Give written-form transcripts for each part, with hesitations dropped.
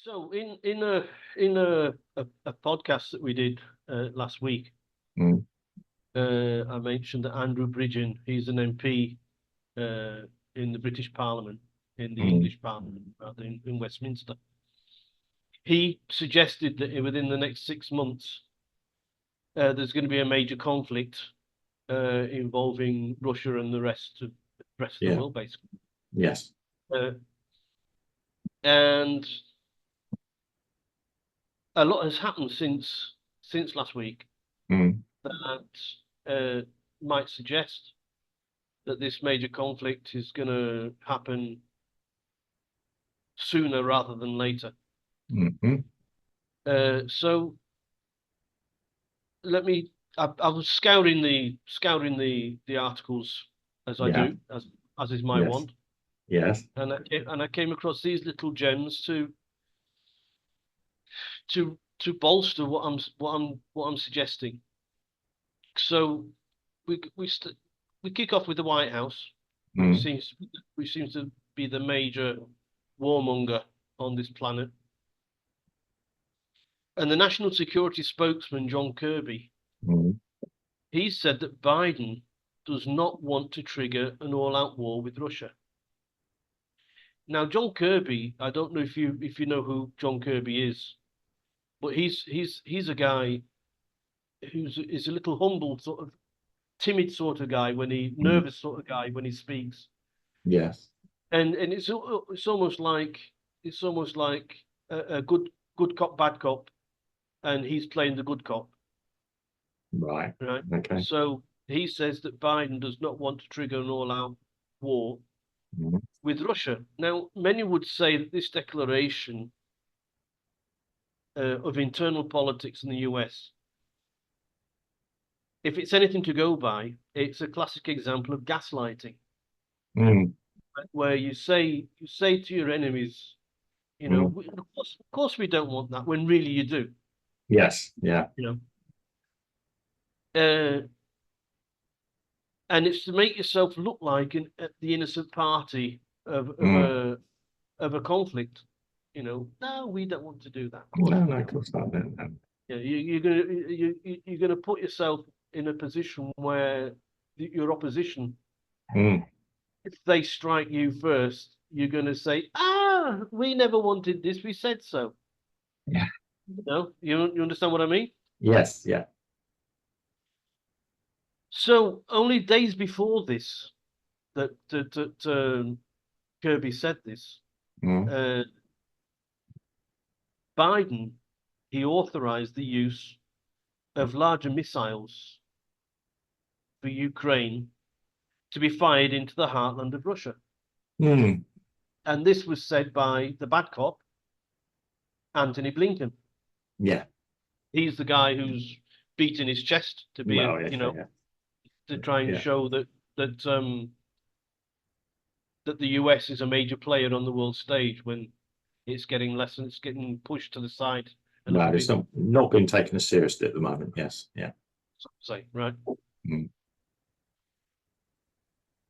So in a podcast that we did last week, Mm, I mentioned that Andrew Bridgen, he's an MP in the British Parliament, in the mm, English Parliament, rather in Westminster. He suggested that within the next 6 months, there's going to be a major conflict involving Russia and the rest of the yeah. world, basically. Yes. Uh, and a lot has happened since last week Mm, that might suggest that this major conflict is going to happen sooner rather than later. mhm. So let me. I was scouring the articles as I Yeah. do, as is my Yes. wont, Yes. and I came across these little gems to bolster what I'm suggesting. So we we st we kick off with the White House, which Mm, seems to be the major warmonger on this planet. And the national security spokesman, John Kirby, mm. he said that Biden does not want to trigger an all-out war with Russia. Now, John Kirby, I don't know if you know who John Kirby is, but he's a guy is a little humble, sort of timid sort of guy Mm. nervous sort of guy when he speaks, Yes. and it's almost like a good cop, bad cop, and he's playing the good cop. Right. Right. Okay. So he says that Biden does not want to trigger an all-out war Mm, with Russia. Now, many would say that this declaration of internal politics in the US, if it's anything to go by, it's a classic example of gaslighting, mm, where you say to your enemies, mm. of course we don't want that, when really you do. Yes. Yeah. You know, and it's to make yourself look like the innocent party of of Mm. a of a conflict. No, we don't want to do that. Of course No, we no, of don't. course not. No, no. You're gonna put yourself in a position where your opposition, Mm. if they strike you first, you're gonna say, "Ah, we never wanted this. We said so." Yeah. You understand what I mean? Yes. Yeah. So only days before this, that Kirby said this, Mm, uh, Biden, he authorized the use of larger missiles for Ukraine to be fired into the heartland of Russia. mm. And this was said by the bad cop, Antony Blinken. Yeah. He's the guy who's beating his chest to Well, yes. Yeah. to try and Yeah. show that that the US is a major player on the world stage when it's getting less and it's getting pushed to the side a No, little it's bit, not being taken as seriously at the moment. Yes. Yeah. say, right? Mm,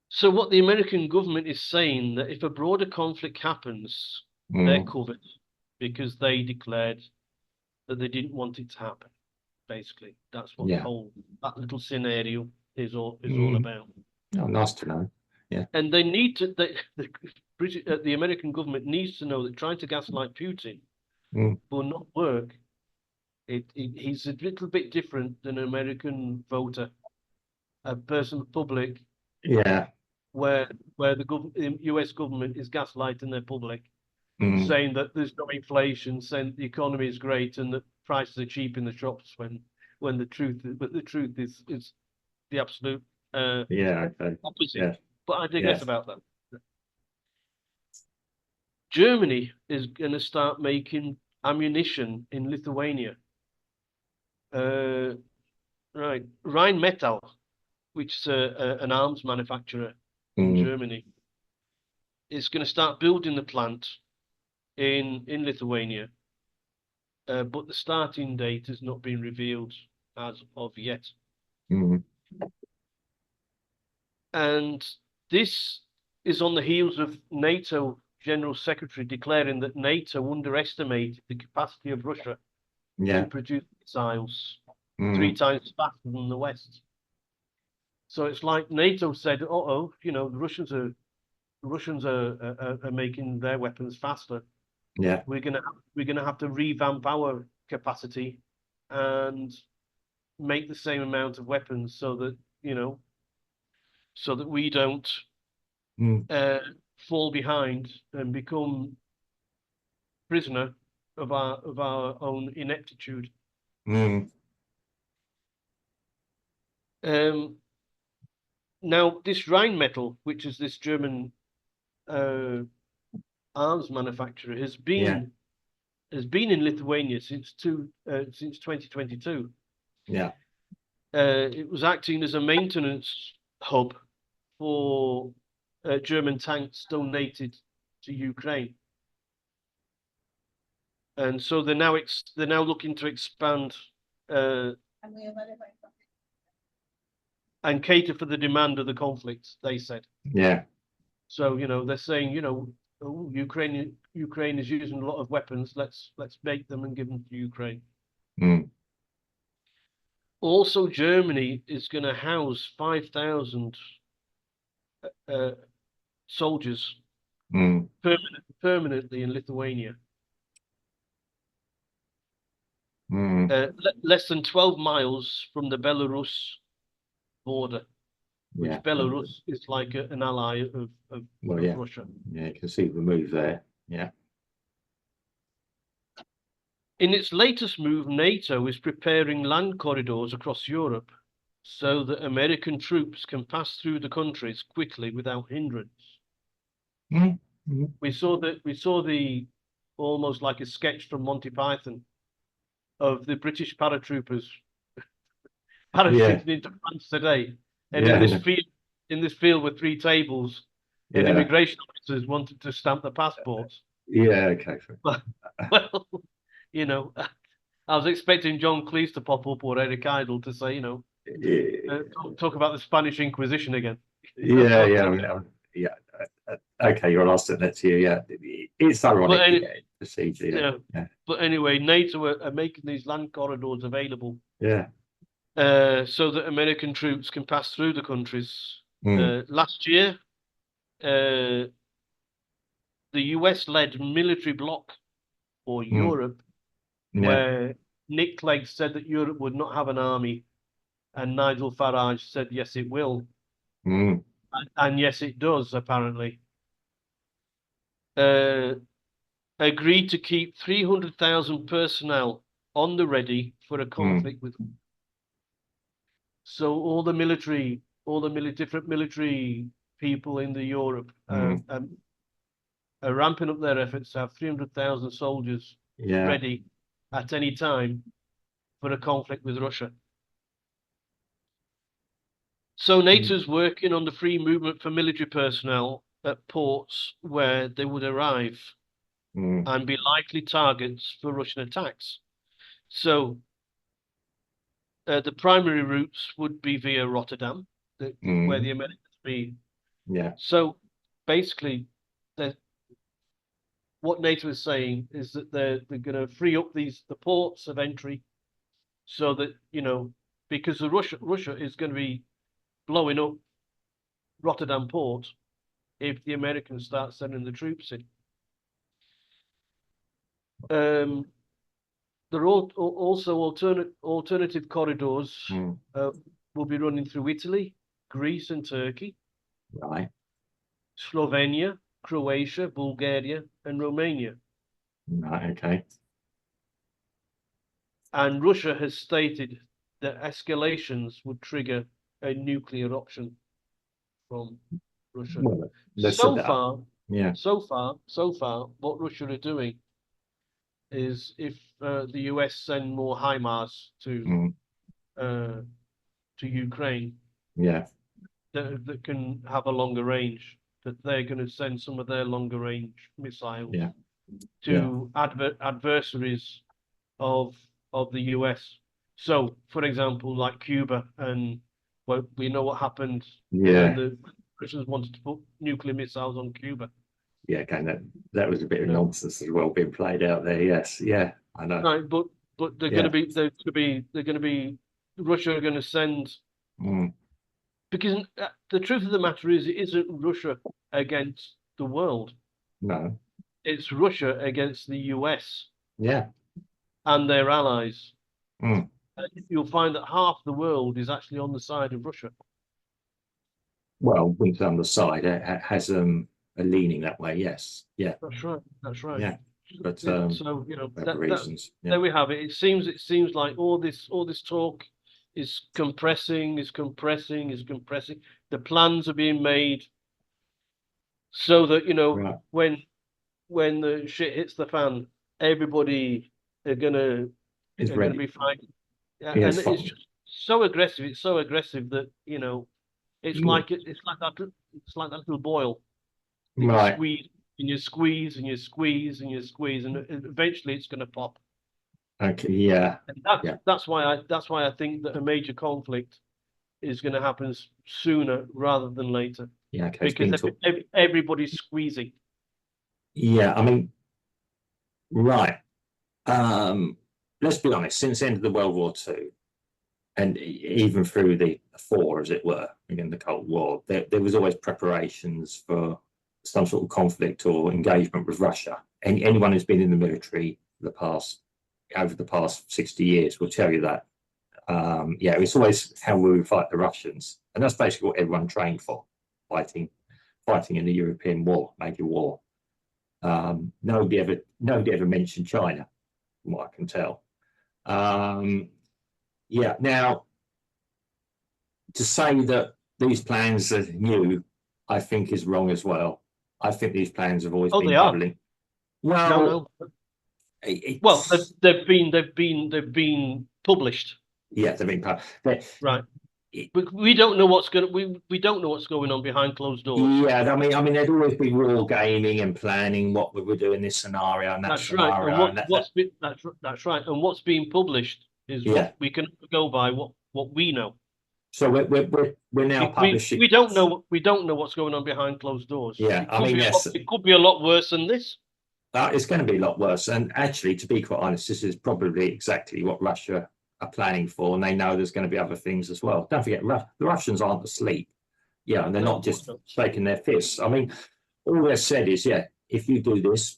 So what the American government is saying, that if a broader conflict happens, they're mm. covered because they declared that they didn't want it to happen. Basically, that's what Yeah. that little scenario is all Mm. about. Oh, nice to know. Yeah. And they need to the American government needs to know that trying to gaslight Putin Mm. will not work. He's a little bit different than an American voter, a person of public, Yeah. where the US government is gaslighting their public, Mm. saying that there's no inflation, saying the economy is great and that prices are cheap in the shops, when the truth is the absolute Yeah. Okay. opposite. Yeah. But I digress Yes. about that. Germany is going to start making ammunition in Lithuania. Uh, right, Rheinmetall, which is an arms manufacturer in Mm. Germany, is going to start building the plant in Lithuania, but the starting date has not been revealed as of yet. Mm. And this is on the heels of NATO General Secretary declaring that NATO underestimated the capacity of Russia to produce missiles 3 times faster than the West. So it's like NATO said, "Uh-oh, you know, the Russians are making their weapons faster. Yeah. We're gonna have to revamp our capacity and make the same amount of weapons so that, you know, so that we don't fall behind and become prisoner of our own ineptitude." Now, this Rheinmetall, which is this German arms manufacturer, has been in Lithuania since 2022. Yeah. It was acting as a maintenance hub for German tanks donated to Ukraine, and so they're now looking to expand and cater for the demand of the conflict, they said. Yeah. So, you know, they're saying, you know, oh, Ukraine is using a lot of weapons. Let's make them and give them to Ukraine. Also, Germany is going to house 5,000 soldiers permanently in Lithuania. Less than 12 miles from the Belarus border, which Belarus is like an ally of Russia. Yeah, you can see the move there. Yeah. In its latest move, NATO is preparing land corridors across Europe so that American troops can pass through the countries quickly without hindrance. We saw the almost like a sketch from Monty Python of the British paratroopers parachuting into France today, and in this field with 3 tables, and immigration officers wanted to stamp the passports. Yeah, okay. Well, you know, I was expecting John Cleese to pop up or Eric Idle to say, you know, talk about the Spanish Inquisition again. Okay, you're lost at that to you. Yeah, it's ironic. Procedure. But anyway, NATO are making these land corridors available. Yeah. So that American troops can pass through the countries. Last year, the US-led military bloc for Europe, where Nick Clegg said that Europe would not have an army, and Nigel Farage said, yes, it will. And yes, it does, apparently. Agreed to keep 300,000 personnel on the ready for a conflict with. So all the different military people in the Europe are ramping up their efforts to have 300,000 soldiers ready at any time for a conflict with Russia. So NATO's working on the free movement for military personnel at ports where they would arrive and be likely targets for Russian attacks. So the primary routes would be via Rotterdam, where the Americans be. Yeah. So basically, what NATO is saying is that they're going to free up the ports of entry, so that, you know, because Russia is going to be blowing up Rotterdam port if the Americans start sending the troops in. There are also alternative corridors will be running through Italy, Greece, and Turkey. Right. Slovenia, Croatia, Bulgaria, and Romania. Right. Okay. And Russia has stated that escalations would trigger a nuclear option from Russia. Well, so far, what Russia are doing is, if the US send more HIMARS to Ukraine, that can have a longer range, that they're going to send some of their longer range missiles to adversaries of the US. So, for example, like Cuba, and well, we know what happened when the Russians wanted to put nuclear missiles on Cuba. yeah, again, that was a bit of Yeah. nonsense as well being played out there. Yes, yeah, I know. Right, but they're Yeah. going to be Russia are going to send, Mm, because the truth of the matter is, it isn't Russia against the world. no. It's Russia against the US Yeah. and their allies. Mm. You'll find that half the world is actually on the side of Russia. Well, Winter on the side has a leaning that way. Yes. Yeah. That's right. That's right. Yeah. But So whatever reasons. Yeah. there we have it. It seems like all this talk is compressing. The plans are being made so that Right. when the shit hits the fan, everybody are gonna It's are gonna ready. be fighting. Yeah, Yeah, and it's it's fine. just so aggressive. It's so aggressive that it's Mm. like that little boil that you Right. squeeze and you squeeze and you squeeze and you squeeze, and eventually it's going to pop. Okay. Yeah. And Yeah. that's why I think that a major conflict is going to happen sooner rather than later, Yeah. Okay. It's because been talked. everybody's squeezing. Yeah. I mean, right. Let's be honest. Since the end of the World War II, and even through the four, as it were, again the Cold War, there was always preparations for some sort of conflict or engagement with Russia. And anyone who's been in the military over the past 60 years will tell you that. Yeah, it's always how will we fight the Russians, and that's basically what everyone trained for, fighting in the European war, major war. Nobody ever mentioned China, from what I can tell. Yeah, now to say that these plans are new, I think is wrong as well. I think these plans have always been They are. bubbling. No. Well, they've been published. Yeah, they've been right. But we don't know we don't know what's going on behind closed doors. Yeah, I mean, there'd always be war gaming and planning what we would do in this scenario and that that's scenario. Right. And that's right. And what's being published is what we can go by, what we know. So we're now publishing. We don't know what's going on behind closed doors. Yeah, it could be a lot worse than this. It's going to be a lot worse. And actually, to be quite honest, this is probably exactly what Russia are planning for, and they know there's going to be other things as well. Don't forget, the Russians aren't asleep. Yeah, and they're not just shaking their fists. I mean, all they've said is, yeah, if you do this,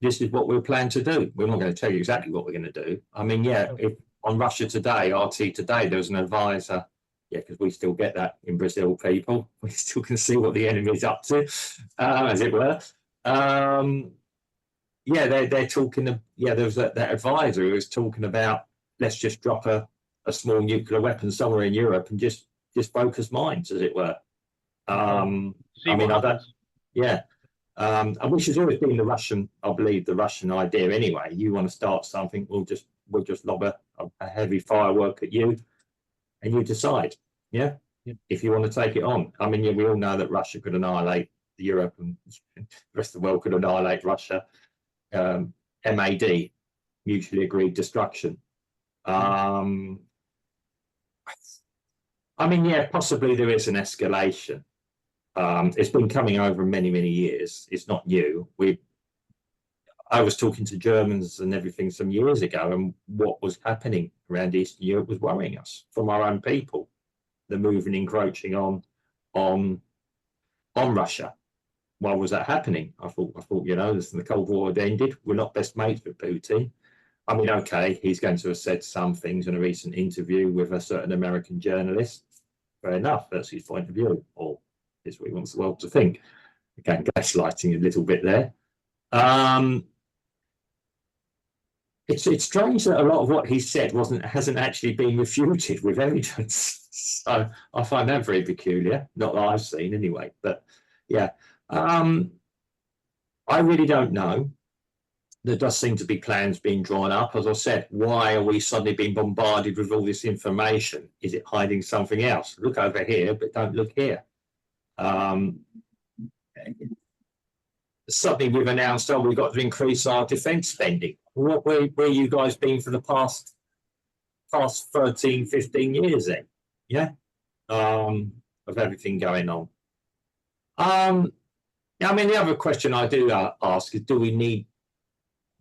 this is what we plan to do. We're not going to tell you exactly what we're going to do. I mean, yeah, if on Russia Today, RT Today, there was an advisor. Yeah, because we still get that in Brazil, people. We still can see what the enemy's up to, as it were. Yeah, they're talking. Yeah, there was that advisor who was talking about, let's just drop a small nuclear weapon somewhere in Europe and just focus minds, as it were. I mean, yeah. Which has always been the Russian, I believe, the Russian idea anyway. You want to start something, we'll just lob a heavy firework at you, and you decide. Yeah, if you want to take it on. I mean, yeah, we all know that Russia could annihilate Europe, and the rest of the world could annihilate Russia. MAD, mutually agreed destruction. I mean, yeah, possibly there is an escalation. It's been coming over many years. It's not new. I was talking to Germans and everything some years ago, and what was happening around Eastern Europe was worrying us from our own people. The moving, encroaching on Russia. Why was that happening? I thought, the Cold War had ended. We're not best mates with Putin. I mean, okay, he's going to have said some things in a recent interview with a certain American journalist. Fair enough, that's his point of view, or is what he wants the world to think. Again, gaslighting a little bit there. It's strange that a lot of what he said hasn't actually been refuted with evidence. So I find that very peculiar. Not that I've seen anyway, but yeah. I really don't know. There does seem to be plans being drawn up. As I said, why are we suddenly being bombarded with all this information? Is it hiding something else? Look over here, but don't look here. Suddenly we've announced, we've got to increase our defence spending. Where you guys been for the past 13, 15 years then? Yeah, of everything going on. Yeah, I mean, the other question I do ask is, do we need?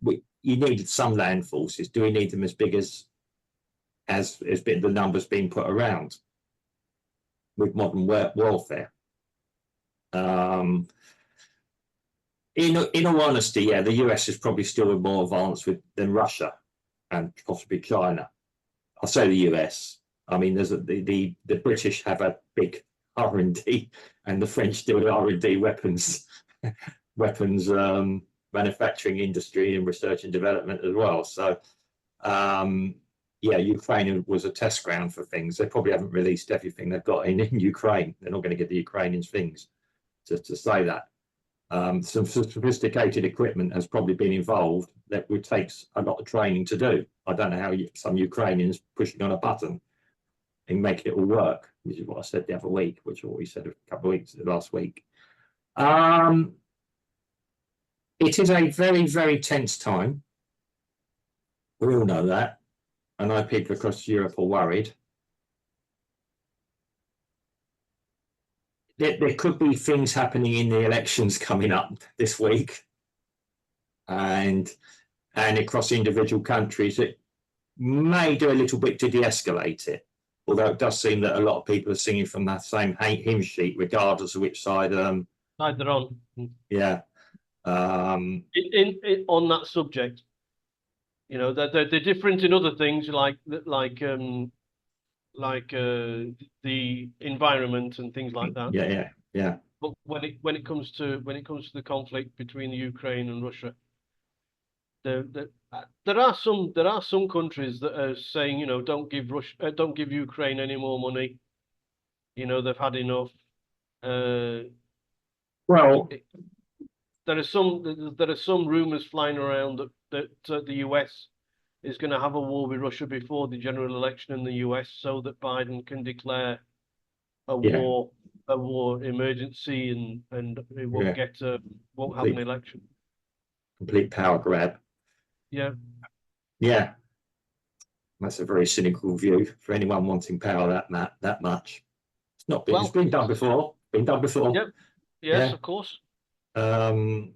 You needed some land forces. Do we need them as big as been the numbers being put around with modern warfare? In all honesty, yeah, the US is probably still more advanced than Russia and possibly China. I'll say the US. I mean, there's the British have a big R&D, and the French do R&D weapons manufacturing industry and research and development as well. So, yeah, Ukraine was a test ground for things. They probably haven't released everything they've got in Ukraine. They're not going to give the Ukrainians things to say that. Some sophisticated equipment has probably been involved that would take a lot of training to do. I don't know how some Ukrainians pushing on a button and making it all work, which is what I said the other week, which is what we said a couple of weeks last week. It is a very, very tense time. We all know that. I know people across Europe are worried. There could be things happening in the elections coming up this week, and across individual countries that may do a little bit to de-escalate it. Although it does seem that a lot of people are singing from that same hymn sheet, regardless of which side side they're on. Yeah. On that subject, you know, they're different in other things like the environment and things like that. Yeah. But when it comes to the conflict between the Ukraine and Russia, there are some countries that are saying, you know, don't give Ukraine any more money. You know, they've had enough. Well, there are some rumors flying around that the US is going to have a war with Russia before the general election in the US, so that Biden can declare a war emergency, and it won't won't have an election. Complete power grab. Yeah. That's a very cynical view for anyone wanting power that much. It's not been. It's been done before. Yep. Yes, of course. The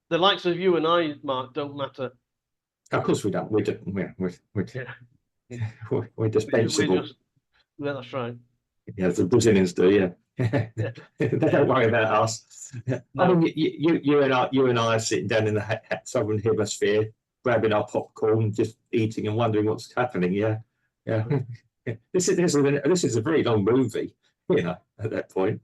likes of you and I, Mark, don't matter. Of course we don't. We're dispensable. Yeah, that's right. Yeah, the Brazilians do. Yeah. They don't worry about us. No. I mean, you and I are sitting down in the southern hemisphere, grabbing our popcorn, just eating and wondering what's happening. Yeah. This is a very long movie, you know. At that point,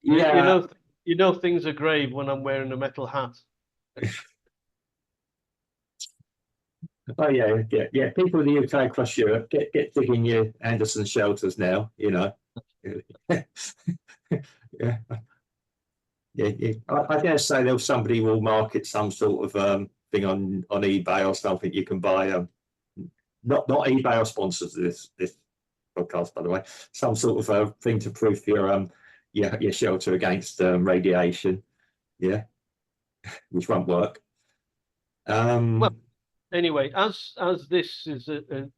you know things are grave when I'm wearing a metal hat. Oh yeah. People in the UK across Europe get digging your Anderson shelters now. You know. Yeah. I dare say somebody will market some sort of thing on eBay or something. You can buy not eBay or sponsors this podcast, by the way. Some sort of thing to proof your shelter against radiation. Yeah, which won't work. Well, anyway, as this is the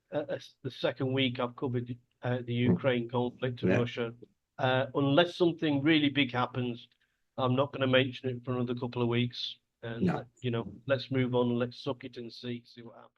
second week I've covered the Ukraine conflict in Russia, unless something really big happens, I'm not going to mention it for another couple of weeks. And you know, let's move on. Let's suck it and see what happens.